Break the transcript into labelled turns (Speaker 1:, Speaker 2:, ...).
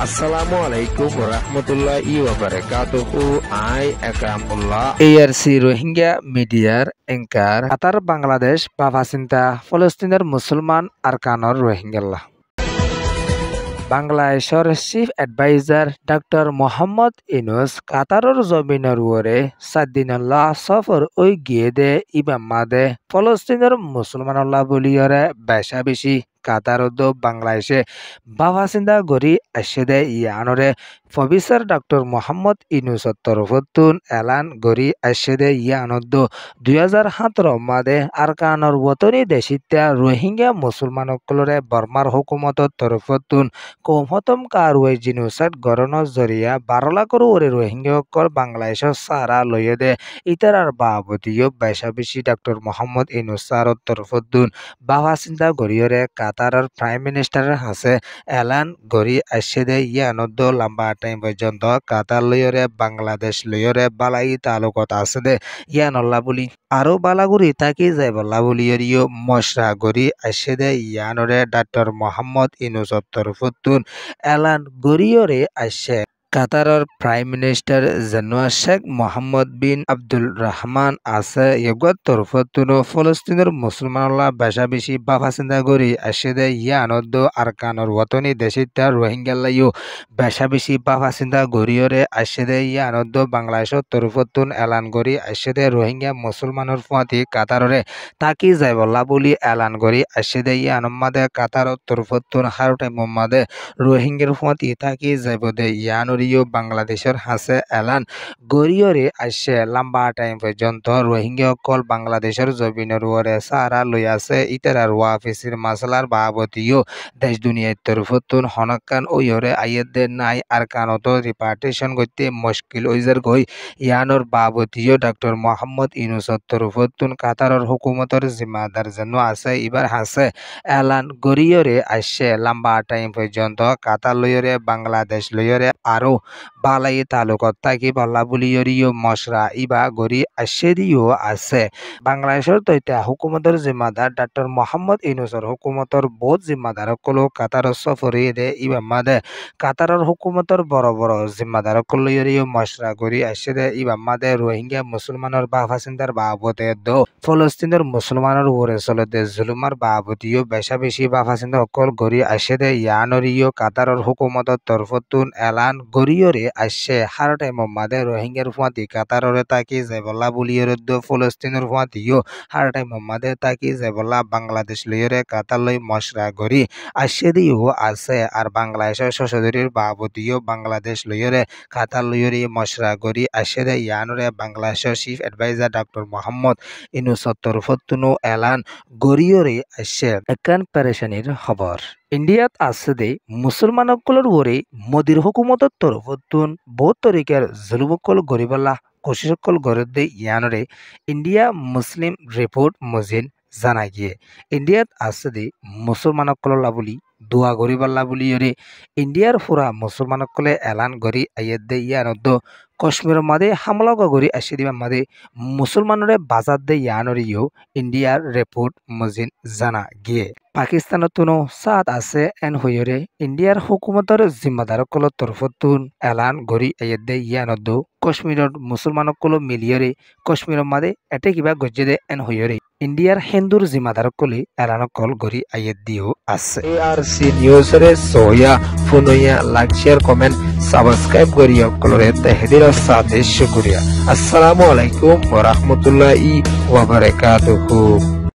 Speaker 1: Assalamualaikum warahmatullahi wabarakatuh. I Akramullah ARC Rohingya Media Anchor Qatar Bangladesh Babasinta Palestiner Musulman Arkanor Rohingya বাংলাদেশের chief adviser doctor Mohammad Yunus কাতারের জমিনের উপরে 7 দিনাল্লাহ সফর ওই গিয়ে দে ইবামাদে ফলস্তিনের মুসলমানাল্লাহ বলিয়রে বেশা বেশি কাতারদ বাংলাদেশে বাবাসিন্দা গড়ি আসে দে ইয়ানরে প্রফেসর ডক্টর মোহাম্মদ ইউনুসর তরফতুন এলান গড়ি আসে দে ইয়ানদ 2017 মাদে আরকানর বতনি দেশিত্যা রোহিঙ্গা মুসলমানসকলরে বর্মার হুকুমতর তরফতুন কমহতম কারওয়াই জিনোসাইড গণনৰ জরিয়া 12 লাখর ওরে রোহিঙ্গাসকল বাংলাদেশৰ সারা লয়ে দে ইতারার বাবদিও বেশা বেশি ডক্টর মোহাম্মদ ইউনুস স্যারর তরফতুন বাবাসিন্দা গড়িয়রে কাতারের প্রাইম মিনিস্টারের হাসে এলান গড়ি আসে দে ইয়ানদ লম্বা টাইম পর্যন্ত কাতার লয়রে বাংলাদেশ লয়রে বালাই তালুকত আছে দে ইয়ানল্লা বলি আরো বালাগুড়ি তাকি যায় বল্লা বলি মশরা গড়ি আসে দে ইয়ানরে ডক্টর মোহাম্মদ ইউনুসর তরফতুন এলান গড়িয়রে আসে কাতারের প্রাইম মিনিস্টার জানুয়া শেখ মোহাম্মদ বিন আব্দুল রহমান আছে ইগত তরফতুন ফলস্তিনের মুসলমানলা বেশা বেশি বাবাসিন্দা গড়ি আসে দে ইয়ানদ আরকানর ওতনি দেশিতা রোহিঙ্গালাইও বেশা বেশি বাবাসিন্দা গড়িয়রে আসে দে ইয়ানদ বাংলাদেশের তরফতুন এলান গড়ি আসে দে রোহিঙ্গা মুসলমানের ফাঁতি কাতাররে তাকি যায় বল্লা বলি এলান গড়ি আসে দে ইয়ানম্মাদে কাতারের তরফতুন হারুটাই মোহাম্মদে রোহিঙ্গার ফাঁতি তাকি যাইব দে ইয়ানর বাংলাদেশের হাসে এলান গড়িয়রে আসে লম্বা টাইম পর্যন্ত রোহিঙ্গা সকল বাংলাদেশের জমিনের উপরে সারা লই আছে ইতারার ওয়াফিসির মাসলার বাবতিও দেশ দুনিয়ার তরফতুন হনকান ওইরে আইয়ের দে নাই আর কানত রিপার্টিশন করতে মুশকিল ওইজার গই ইয়ানোর বাবতিও ডক্টর মোহাম্মদ ইউনুসর তরফতুন কাতারের হুকুমতের জিম্মাদার জন্য আছে এবার হাসে এলান গড়িয়রে আসে লম্বা টাইম পর্যন্ত কাতার লইরে বাংলাদেশ লইরে আরো বালাই তালুকত তাকি বল্লা বুলিয়রিও মশরা ইবা গড়ি আসে দিও আছে বাংলাদেশের তৈতা হুকুমতের জিম্মাদার ডক্টর মোহাম্মদ ইউনুসর হুকুমতর বহুত জিম্মাদার সকল কাতার সফরে দে ইবা মাদে কাতারের হুকুমতর বড় বড় জিম্মাদার সকলিয়রিও মশরা গড়ি আসে দে ইবা মাদে রোহিঙ্গা মুসলমানের বাফাসিন্দার বাবতে দো ফলস্তিনের মুসলমানের উপরে চলতে জুলুমার বাবতিও বেশা বেশি বাফাসিন্দা সকল গড়ি আসে দে ইয়ানরিও কাতারের হুকুমতর তরফতুন এলান গড়িয়রে আসে হার টাইম মাদে রোহিঙ্গার ফাঁতি কাতাররে তাকি যাইবল্লা বুলিয়রে দো ফলস্তিনের ফাঁতিও হার টাইম মাদে তাকি যাইবল্লা বাংলাদেশ লইরে কাতার লই মশরা গড়ি আসে দিও আছে আর বাংলাদেশের সশরীর বাবতিও বাংলাদেশ লইরে কাতার লইরে মশরা গড়ি আসে দে ইয়ানরে বাংলাদেশের চিফ এডভাইজার ডক্টর মোহাম্মদ ইউনুসর তরফতুনো এলান গড়িয়রে আসে একান পেরেশানির খবর ইন্ডিয়াত আছে দে মুসলমানসকলের উপরে মোদির হুকুমতের তরফতুন বহুত তরিকার জুলুমকল গরিবাল্লা কোশিসকল গড়ে দে ইয়ানরে ইন্ডিয়া মুসলিম রিপোর্ট মজিন জানা গিয়ে ইন্ডিয়াত আছে দে মুসলমানসকলৰ বুলি দোয়া গরিবাল্লা বুলি ইন্ডিয়ার ফুরা মুসলমানসকলে এলান গড়ি আইয়ে দে ইয়ানদ কাশ্মীর মাদে হামলা গড়ি আসি দিবা মাদে মুসলমানরে বাজার দে ইয়ানরিও ইন্ডিয়ার রিপোর্ট মজিন জানা গিয়ে পাকিস্তানতনো সাত আছে এন হইরে ইন্ডিয়ার হুকুমতের জিম্মাদারসকলৰ তরফতুন এলান গড়ি আইয়ে দে ইয়ানদ কাশ্মীরের মুসলমানসকল মিলিয়রে কাশ্মীরের মাদে এটে কিবা গজ্জে দে এন হইরে ইন্ডিয়ার হিন্দুর জিম্মাদারসকলে এলানকল গড়ি আইয়ে দিও আছে ARC নিউজরে সোয়া ফুনইয়া লাইক শেয়ার কমেন্ট সাবস্ক্রাইব করিয়া কলরে তাহদির সাথে শুকরিয়া। আসসালামু আলাইকুম ওয়া রাহমাতুল্লাহি ওয়া বারাকাতুহু।